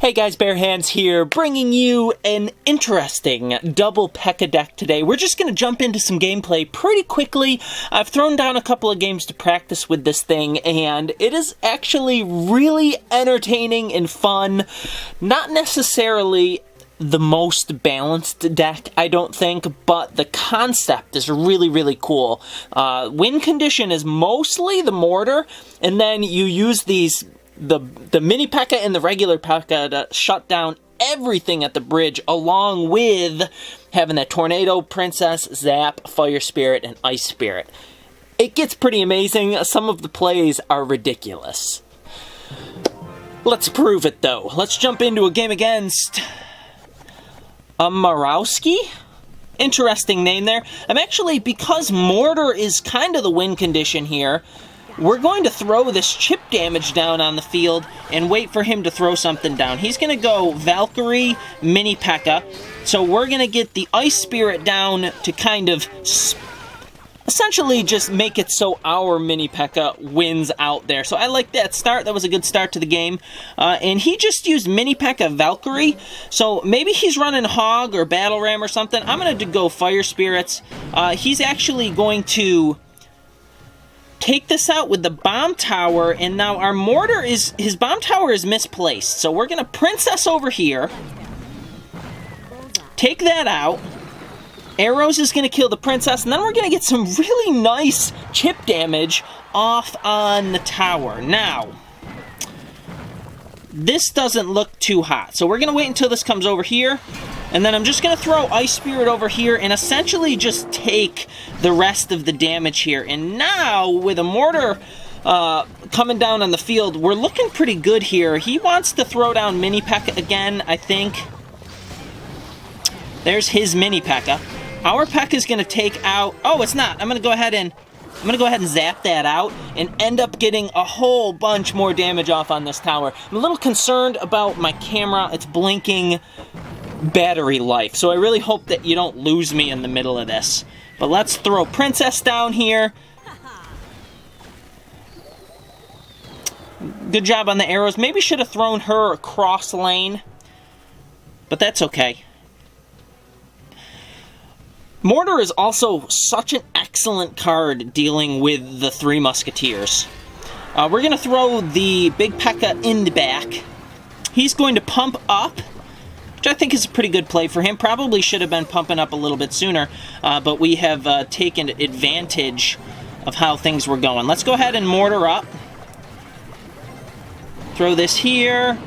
Hey guys, Bare Hands here, bringing you an interesting Double Pekka deck today. We're just going to jump into some gameplay pretty quickly. I've thrown down a couple of games to practice with this thing, and it is actually really entertaining and fun. Not necessarily the most balanced deck, I don't think, but the concept is really, really cool. Win condition is mostly the mortar, and then you use the mini Pekka and the regular Pekka to shut down everything at the bridge, along with having that Tornado, Princess, Zap, Fire Spirit, and Ice Spirit. It gets pretty amazing. Some of the plays are ridiculous. Let's prove it, though. Let's jump into a game against Marowski? Interesting name there. I'm actually, because Mortar is kind of the win condition here, we're going to throw this chip damage down on the field and wait for him to throw something down. He's going to go Valkyrie, Mini Pekka. So we're going to get the Ice Spirit down to kind of essentially just make it so our Mini Pekka wins out there. So I like that start. That was a good start to the game. And he just used Mini Pekka Valkyrie. So maybe he's running Hog or Battle Ram or something. I'm going to go Fire Spirits. He's actually going to take this out with the bomb tower, and now our mortar his bomb tower is misplaced. So we're going to Princess over here. Take that out. Arrows is going to kill the Princess, and then we're going to get some really nice chip damage off on the tower. Now, this doesn't look too hot, so we're going to wait until this comes over here. And then I'm just going to throw Ice Spirit over here and essentially just take the rest of the damage here. And now, with a mortar coming down on the field, we're looking pretty good here. He wants to throw down Mini Pekka again, I think. There's his Mini Pekka. Our Pekka is going to take out... Oh, it's not. I'm going to go ahead and zap that out and end up getting a whole bunch more damage off on this tower. I'm a little concerned about my camera. It's blinking battery life, so I really hope that you don't lose me in the middle of this. But let's throw Princess down here. Good job on the arrows. Maybe should have thrown her across lane, but that's okay. Mortar is also such an excellent card dealing with the Three Musketeers. We're going to throw the Big Pekka in the back. He's going to pump up, which I think is a pretty good play for him. Probably should have been pumping up a little bit sooner, but we have taken advantage of how things were going. Let's go ahead and mortar up. Throw this here.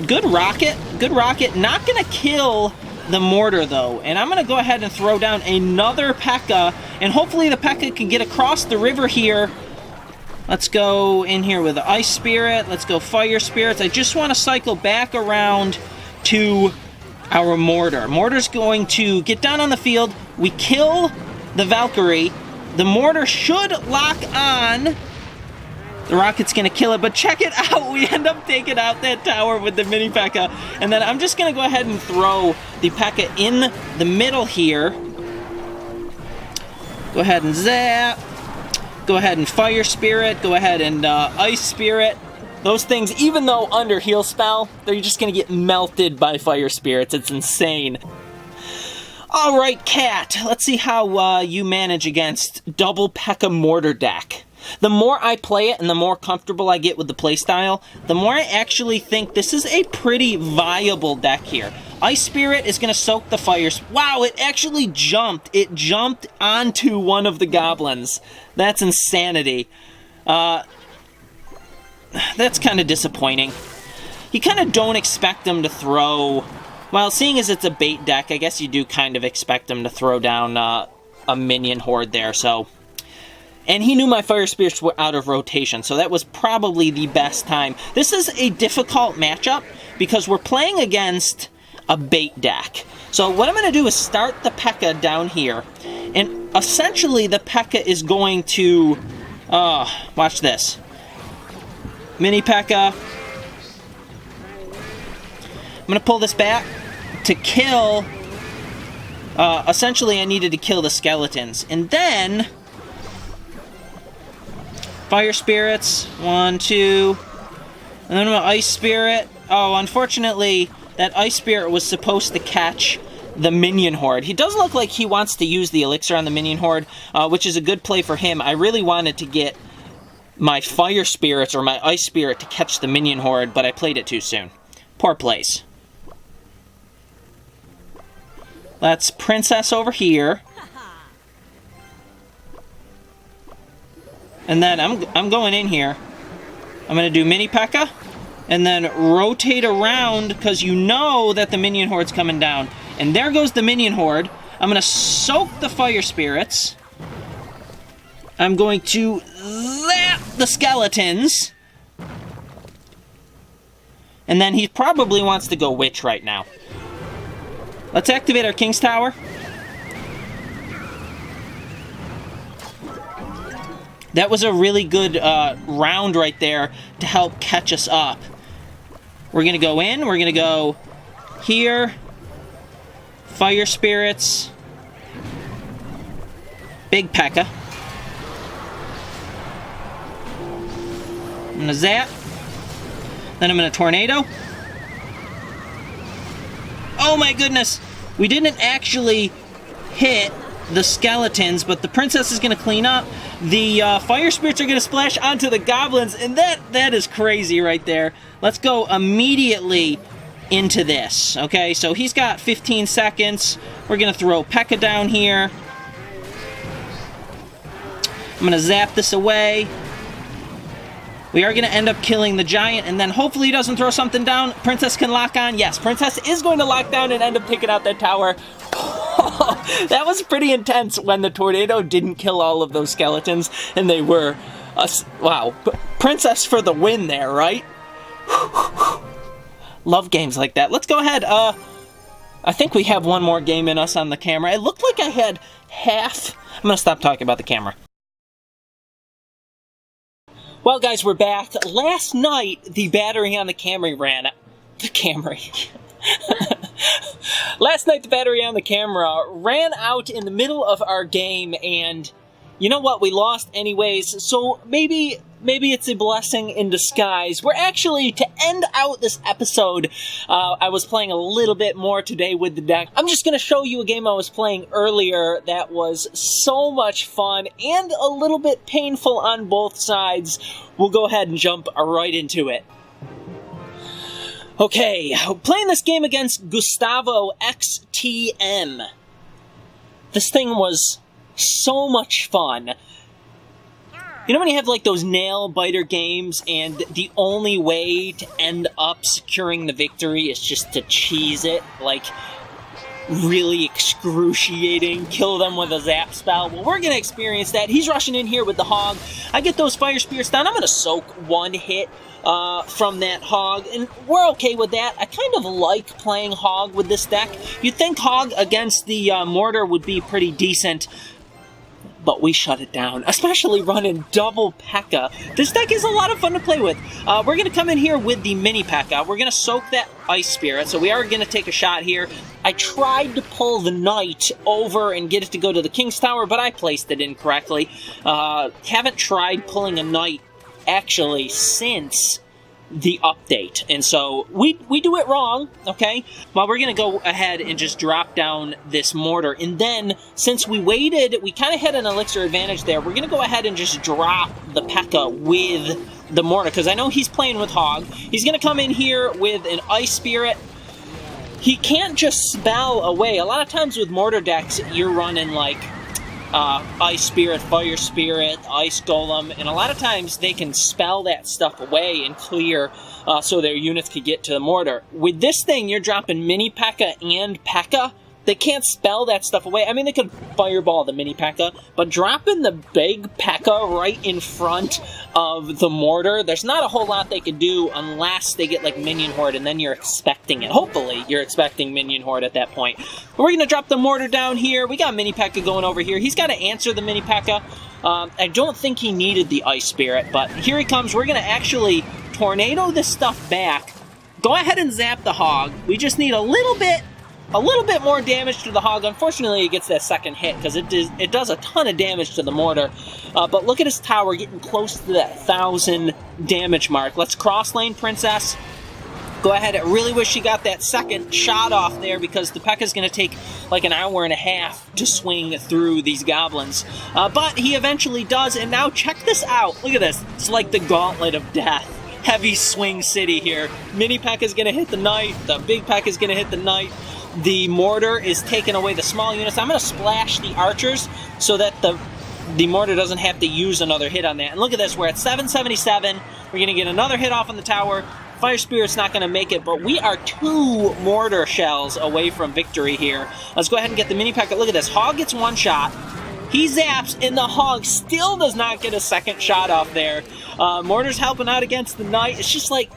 Good rocket. Good rocket. Not going to kill the mortar, though. And I'm going to go ahead and throw down another Pekka, and hopefully the Pekka can get across the river here. Let's go in here with the Ice Spirit. Let's go Fire Spirits. I just want to cycle back around to our mortar. Mortar's going to get down on the field. We kill the Valkyrie. The mortar should lock on. The rocket's going to kill it, but check it out. We end up taking out that tower with the Mini Pekka. And then I'm just going to go ahead and throw the Pekka in the middle here. Go ahead and zap. Go ahead and Fire Spirit. Go ahead and Ice Spirit. Those things, even though under heal spell, they're just going to get melted by Fire Spirits. It's insane. Alright, Cat. Let's see how you manage against Double Pekka Mortar deck. The more I play it and the more comfortable I get with the playstyle, the more I actually think this is a pretty viable deck here. Ice Spirit is going to soak the fires. Wow, it actually jumped. It jumped onto one of the goblins. That's insanity. That's kind of disappointing. You kind of don't expect them to throw... Well, seeing as it's a bait deck, I guess you do kind of expect them to throw down a minion horde there, so... And he knew my Fire Spirits were out of rotation, so that was probably the best time. This is a difficult matchup because we're playing against a bait deck. So what I'm going to do is start the Pekka down here. And essentially the Pekka is going to... watch this. Mini Pekka. I'm going to pull this back to kill... essentially I needed to kill the skeletons. And then... Fire Spirits, 1, 2, and then my Ice Spirit. Oh, unfortunately, that Ice Spirit was supposed to catch the minion horde. He does look like he wants to use the elixir on the minion horde, which is a good play for him. I really wanted to get my fire spirits or my ice spirit to catch the minion horde, but I played it too soon. Poor plays. Let's princess over here. And then I'm going in here. I'm going to do mini Pekka. And then rotate around, because you know that the minion horde's coming down. And there goes the minion horde. I'm going to soak the fire spirits. I'm going to zap the skeletons. And then he probably wants to go witch right now. Let's activate our King's Tower. That was a really good round right there to help catch us up. We're going to go in. We're going to go here. Fire spirits. Big Pekka. I'm going to zap. Then I'm going to tornado. Oh my goodness! We didn't actually hit the skeletons, but the princess is going to clean up. The fire spirits are going to splash onto the goblins, and that is crazy right there. Let's go immediately into this. Okay, so he's got 15 seconds. We're going to throw Pekka down here. I'm going to zap this away. We are going to end up killing the giant, and then hopefully he doesn't throw something down. Princess can lock on. Yes, Princess is going to lock down and end up taking out that tower. That was pretty intense when the tornado didn't kill all of those skeletons, and they were... wow. Princess for the win there, right? Love games like that. Let's go ahead. I think we have one more game in us on the camera. It looked like I had half... I'm going to stop talking about the camera. Well, guys, we're back. Last night, the battery on the Camry ran out. The Camry. Last night, the battery on the camera ran out in the middle of our game, and you know what? We lost anyways, so maybe it's a blessing in disguise. We're actually, to end out this episode, I was playing a little bit more today with the deck. I'm just going to show you a game I was playing earlier that was so much fun and a little bit painful on both sides. We'll go ahead and jump right into it. Okay, playing this game against Gustavo XTM. This thing was so much fun. You know when you have like those nail-biter games and the only way to end up securing the victory is just to cheese it? Like, really excruciating, kill them with a zap spell? Well, we're going to experience that. He's rushing in here with the hog. I get those fire spirits down. I'm going to soak one hit from that hog, and we're okay with that. I kind of like playing hog with this deck. You'd think hog against the mortar would be pretty decent, but we shut it down, especially running Double Pekka. This deck is a lot of fun to play with. We're going to come in here with the mini Pekka. We're going to soak that ice spirit, so we are going to take a shot here. I tried to pull the knight over and get it to go to the King's Tower, but I placed it incorrectly. Haven't tried pulling a knight, actually, since the update, and so we do it wrong, okay? Well, we're gonna go ahead and just drop down this mortar, and then since we waited, we kind of had an elixir advantage there. We're gonna go ahead and just drop the Pekka with the mortar, because I know he's playing with hog. He's gonna come in here with an ice spirit. He can't just spell away. A lot of times with mortar decks, you're running like ice spirit, fire spirit, ice golem, and a lot of times they can spell that stuff away and clear so their units could get to the mortar. With this thing, you're dropping mini Pekka and Pekka. They can't spell that stuff away. I mean, they could fireball the mini Pekka, but dropping the big Pekka right in front of the mortar, there's not a whole lot they could do unless they get like minion horde, and then you're expecting it. Hopefully, you're expecting minion horde at that point. But we're gonna drop the mortar down here. We got mini Pekka going over here. He's got to answer the mini Pekka. I don't think he needed the ice spirit, but here he comes. We're gonna actually tornado this stuff back. Go ahead and zap the hog. We just need a little bit more damage to the hog. Unfortunately, it gets that second hit because it does a ton of damage to the mortar. But look at his tower getting close to that 1,000 damage mark. Let's cross lane Princess. Go ahead. I really wish he got that second shot off there because the Pekka's going to take like an hour and a half to swing through these goblins. But he eventually does, and now check this out. Look at this. It's like the gauntlet of death. Heavy swing city here. Mini Pekka's going to hit the knight. The big Pekka's going to hit the knight. The mortar is taking away the small units. I'm going to splash the archers so that the mortar doesn't have to use another hit on that. And look at this. We're at 777. We're going to get another hit off on the tower. Fire Spirit's not going to make it, but we are 2 mortar shells away from victory here. Let's go ahead and get the mini Pekka. Look at this. Hog gets 1 shot. He zaps, and the Hog still does not get a second shot off there. Mortar's helping out against the knight. It's just like,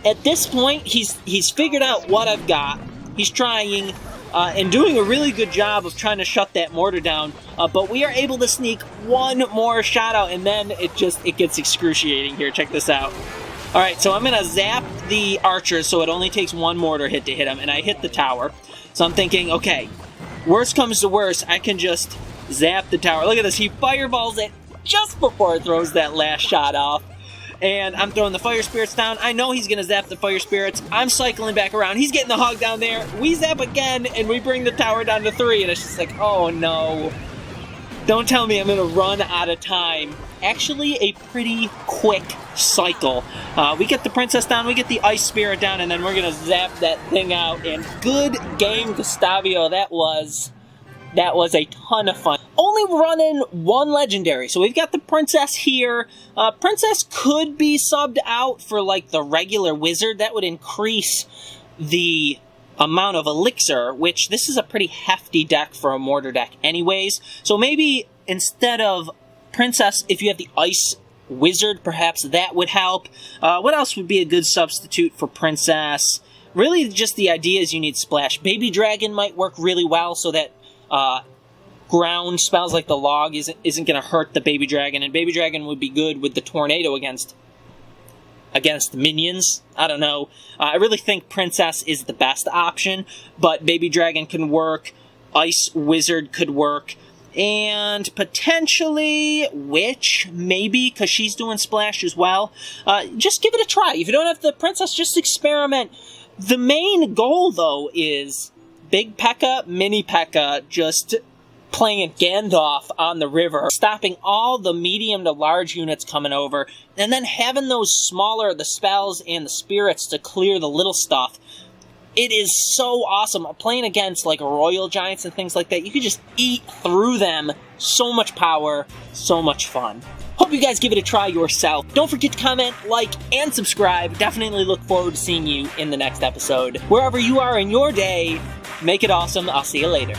at this point, he's figured out what I've got. He's trying and doing a really good job of trying to shut that mortar down. But we are able to sneak 1 more shot out, and then it gets excruciating here. Check this out. Alright, so I'm going to zap the archers so it only takes 1 mortar hit to hit him, and I hit the tower. So I'm thinking, okay, worst comes to worst, I can just zap the tower. Look at this, he fireballs it just before it throws that last shot off. And I'm throwing the Fire Spirits down. I know he's going to zap the Fire Spirits. I'm cycling back around. He's getting the Hog down there. We zap again, and we bring the tower down to 3, and it's just like, oh no. Don't tell me I'm going to run out of time. Actually, a pretty quick cycle. We get the Princess down, we get the Ice Spirit down, and then we're going to zap that thing out. And good game, Gustavio. That was a ton of fun. Only running 1 legendary. So we've got the Princess here. Princess could be subbed out for like the regular wizard. That would increase the amount of elixir, which this is a pretty hefty deck for a mortar deck anyways. So maybe instead of Princess, if you have the Ice Wizard, perhaps that would help. What else would be a good substitute for Princess? Really just the idea is you need Splash. Baby Dragon might work really well so that ground spells like the log isn't going to hurt the Baby Dragon, and Baby Dragon would be good with the Tornado against minions. I don't know. I really think Princess is the best option, but Baby Dragon can work, Ice Wizard could work, and potentially Witch, maybe, because she's doing Splash as well. Just give it a try. If you don't have the Princess, just experiment. The main goal, though, is Big Pekka, Mini Pekka, just playing Gandalf on the river, stopping all the medium to large units coming over, and then having those smaller, the spells and the spirits to clear the little stuff. It is so awesome. Playing against like royal giants and things like that, you can just eat through them. So much power, so much fun. Hope you guys give it a try yourself. Don't forget to comment, like, and subscribe. Definitely look forward to seeing you in the next episode. Wherever you are in your day, make it awesome. I'll see you later.